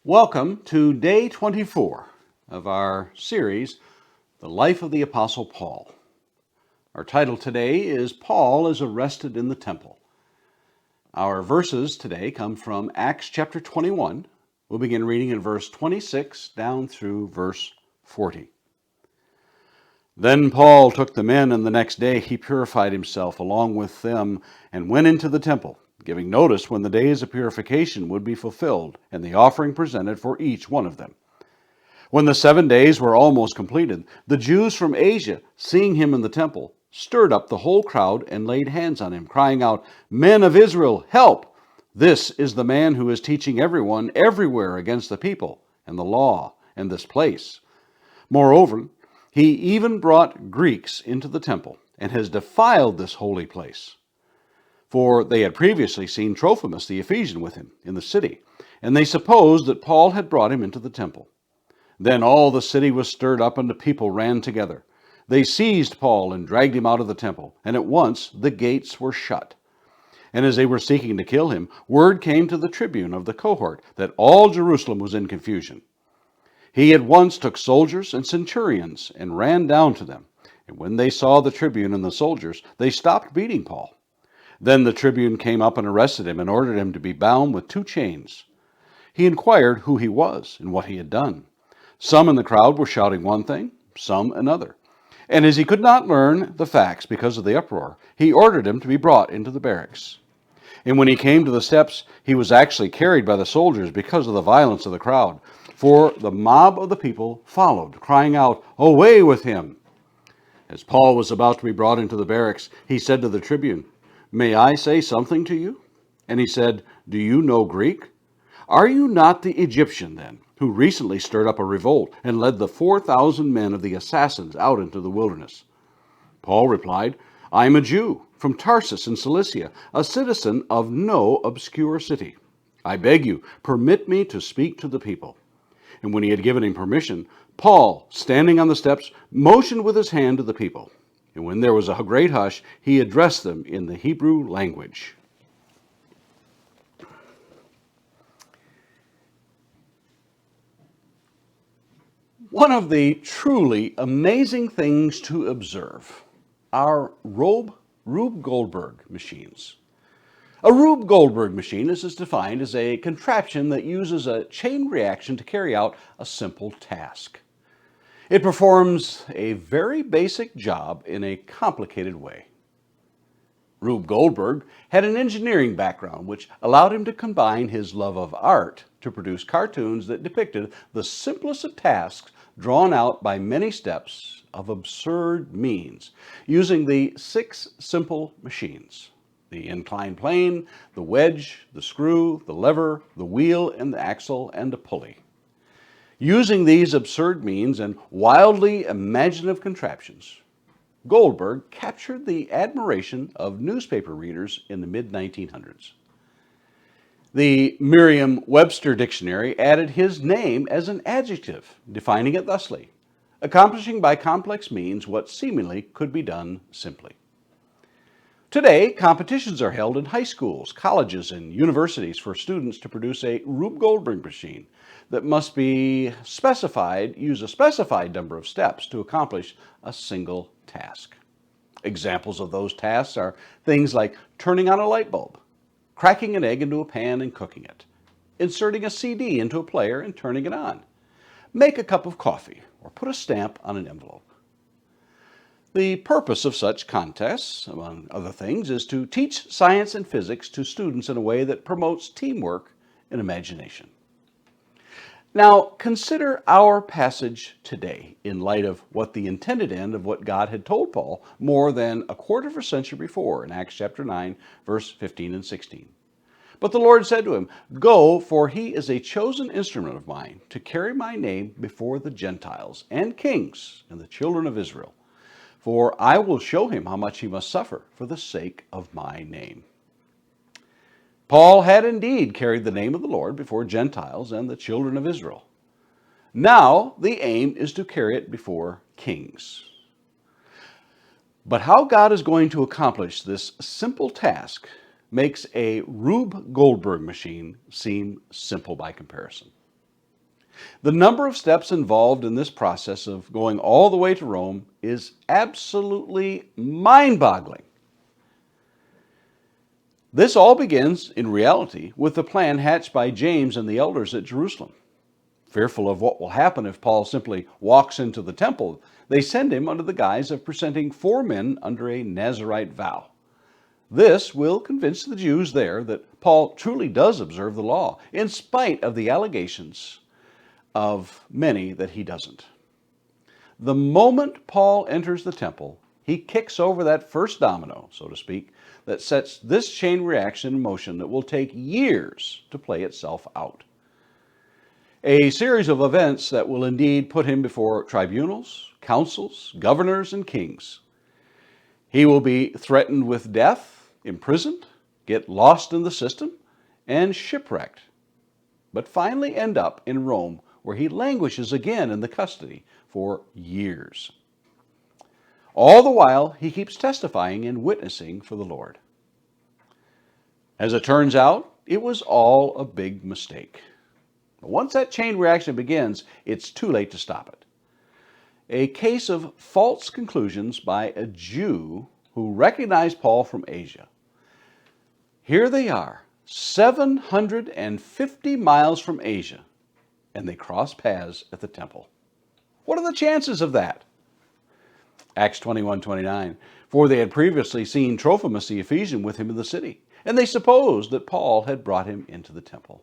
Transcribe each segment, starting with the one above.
Welcome to day 24 of our series, The Life of the Apostle Paul. Our title today is Paul is Arrested in the Temple. Our verses today come from Acts chapter 21. We'll begin reading in verse 26 down through verse 40. Then Paul took the men, and the next day he purified himself along with them and went into the temple, giving notice when the days of purification would be fulfilled, and the offering presented for each one of them. When the 7 days were almost completed, the Jews from Asia, seeing him in the temple, stirred up the whole crowd and laid hands on him, crying out, "Men of Israel, help! This is the man who is teaching everyone everywhere against the people and the law and this place. Moreover, he even brought Greeks into the temple and has defiled this holy place." For they had previously seen Trophimus the Ephesian with him in the city, and they supposed that Paul had brought him into the temple. Then all the city was stirred up, and the people ran together. They seized Paul and dragged him out of the temple, and at once the gates were shut. And as they were seeking to kill him, word came to the tribune of the cohort that all Jerusalem was in confusion. He at once took soldiers and centurions and ran down to them. And when they saw the tribune and the soldiers, they stopped beating Paul. Then the tribune came up and arrested him and ordered him to be bound with 2 chains. He inquired who he was and what he had done. Some in the crowd were shouting one thing, some another. And as he could not learn the facts because of the uproar, he ordered him to be brought into the barracks. And when he came to the steps, he was actually carried by the soldiers because of the violence of the crowd. For the mob of the people followed, crying out, "Away with him!" As Paul was about to be brought into the barracks, he said to the tribune, "May I say something to you?" And he said, "Do you know Greek? Are you not the Egyptian, then, who recently stirred up a revolt and led the 4,000 men of the assassins out into the wilderness?" Paul replied, "I am a Jew from Tarsus in Cilicia, a citizen of no obscure city. I beg you, permit me to speak to the people." And when he had given him permission, Paul, standing on the steps, motioned with his hand to the people. And when there was a great hush, he addressed them in the Hebrew language. One of the truly amazing things to observe are Rube Goldberg machines. A Rube Goldberg machine is defined as a contraption that uses a chain reaction to carry out a simple task. It performs a very basic job in a complicated way. Rube Goldberg had an engineering background which allowed him to combine his love of art to produce cartoons that depicted the simplest of tasks drawn out by many steps of absurd means, using the 6 simple machines: the inclined plane, the wedge, the screw, the lever, the wheel, and the axle, and a pulley. Using these absurd means and wildly imaginative contraptions, Goldberg captured the admiration of newspaper readers in the mid-1900s. The Merriam-Webster dictionary added his name as an adjective, defining it thusly: accomplishing by complex means what seemingly could be done simply. Today, competitions are held in high schools, colleges, and universities for students to produce a Rube Goldberg machine that must use a specified number of steps to accomplish a single task. Examples of those tasks are things like turning on a light bulb, cracking an egg into a pan and cooking it, inserting a CD into a player and turning it on, make a cup of coffee, or put a stamp on an envelope. The purpose of such contests, among other things, is to teach science and physics to students in a way that promotes teamwork and imagination. Now, consider our passage today in light of what the intended end of what God had told Paul more than a quarter of a century before in Acts chapter 9, verse 15 and 16. But the Lord said to him, "Go, for he is a chosen instrument of mine to carry my name before the Gentiles and kings and the children of Israel. For I will show him how much he must suffer for the sake of my name." Paul had indeed carried the name of the Lord before Gentiles and the children of Israel. Now the aim is to carry it before kings. But how God is going to accomplish this simple task makes a Rube Goldberg machine seem simple by comparison. The number of steps involved in this process of going all the way to Rome is absolutely mind-boggling. This all begins, in reality, with the plan hatched by James and the elders at Jerusalem. Fearful of what will happen if Paul simply walks into the temple, they send him under the guise of presenting 4 men under a Nazirite vow. This will convince the Jews there that Paul truly does observe the law, in spite of the allegations of many that he doesn't. The moment Paul enters the temple, he kicks over that first domino, so to speak, that sets this chain reaction in motion that will take years to play itself out. A series of events that will indeed put him before tribunals, councils, governors, and kings. He will be threatened with death, imprisoned, get lost in the system, and shipwrecked, but finally end up in Rome, where he languishes again in the custody for years. All the while, he keeps testifying and witnessing for the Lord. As it turns out, it was all a big mistake. Once that chain reaction begins, it's too late to stop it. A case of false conclusions by a Jew who recognized Paul from Asia. Here they are, 750 miles from Asia, and they cross paths at the temple. What are the chances of that? Acts 21:29. For they had previously seen Trophimus the Ephesian with him in the city, and they supposed that Paul had brought him into the temple.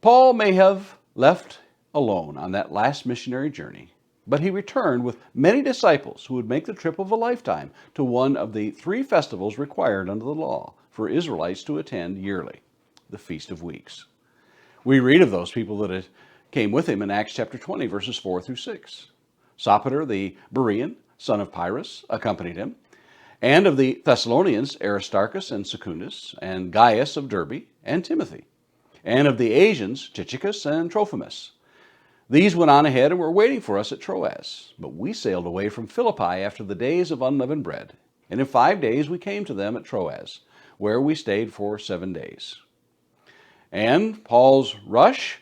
Paul may have left alone on that last missionary journey, but he returned with many disciples who would make the trip of a lifetime to one of the 3 festivals required under the law for Israelites to attend yearly, the Feast of Weeks. We read of those people that came with him in Acts chapter 20, verses 4 through 6. Sopater the Berean, son of Pyrrhus, accompanied him, and of the Thessalonians, Aristarchus and Secundus, and Gaius of Derbe, and Timothy, and of the Asians, Tychicus and Trophimus. These went on ahead and were waiting for us at Troas, but we sailed away from Philippi after the days of unleavened bread, and in 5 days we came to them at Troas, where we stayed for 7 days. And Paul's rush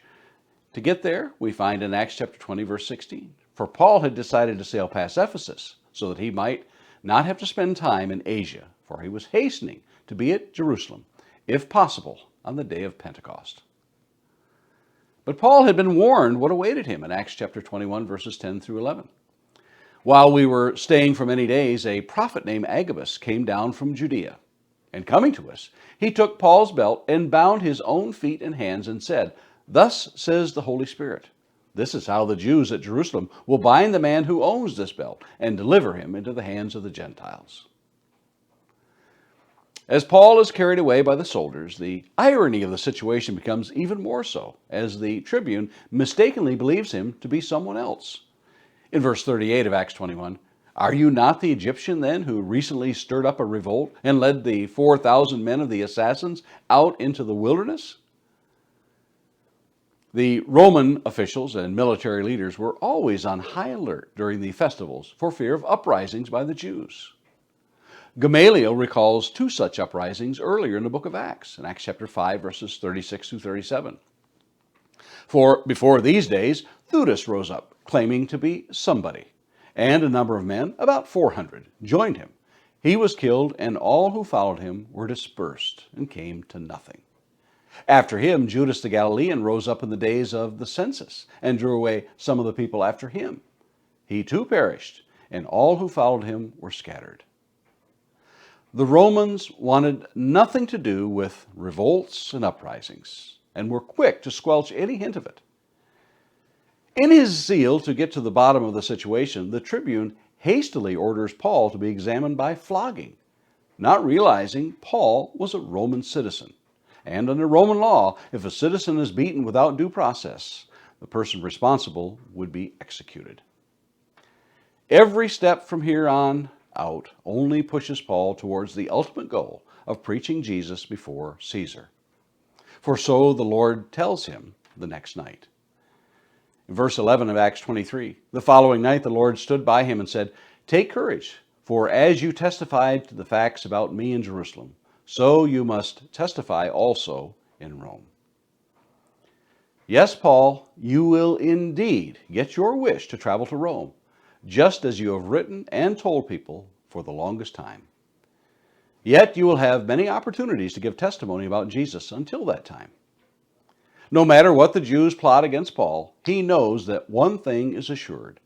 to get there, we find in Acts chapter 20, verse 16. For Paul had decided to sail past Ephesus so that he might not have to spend time in Asia, for he was hastening to be at Jerusalem, if possible, on the day of Pentecost. But Paul had been warned what awaited him in Acts chapter 21, verses 10 through 11. While we were staying for many days, a prophet named Agabus came down from Judea. And coming to us, he took Paul's belt and bound his own feet and hands and said, Thus says the Holy Spirit, this is how the Jews at Jerusalem will bind the man who owns this belt and deliver him into the hands of the Gentiles. As Paul is carried away by the soldiers, the irony of the situation becomes even more so, as the tribune mistakenly believes him to be someone else. In verse 38 of Acts 21, Are you not the Egyptian then who recently stirred up a revolt and led the 4,000 men of the assassins out into the wilderness? The Roman officials and military leaders were always on high alert during the festivals for fear of uprisings by the Jews. Gamaliel recalls 2 such uprisings earlier in the book of Acts, in Acts chapter 5, verses 36 through 37. For before these days, Theudas rose up, claiming to be somebody, and a number of men, about 400, joined him. He was killed, and all who followed him were dispersed and came to nothing. After him, Judas the Galilean rose up in the days of the census and drew away some of the people after him. He too perished, and all who followed him were scattered. The Romans wanted nothing to do with revolts and uprisings, and were quick to squelch any hint of it. In his zeal to get to the bottom of the situation, the tribune hastily orders Paul to be examined by flogging, not realizing Paul was a Roman citizen. And under Roman law, if a citizen is beaten without due process, the person responsible would be executed. Every step from here on out only pushes Paul towards the ultimate goal of preaching Jesus before Caesar. For so the Lord tells him the next night. In verse 11 of Acts 23, the following night the Lord stood by him and said, Take courage, for as you testified to the facts about me in Jerusalem, so you must testify also in Rome. Yes, Paul, you will indeed get your wish to travel to Rome, just as you have written and told people for the longest time. Yet you will have many opportunities to give testimony about Jesus until that time. No matter what the Jews plot against Paul, he knows that one thing is assured.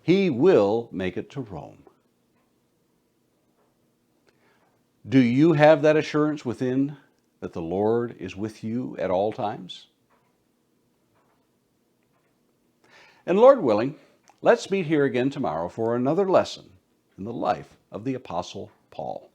He will make it to Rome. Do you have that assurance within that the Lord is with you at all times? And Lord willing, let's meet here again tomorrow for another lesson in the life of the Apostle Paul.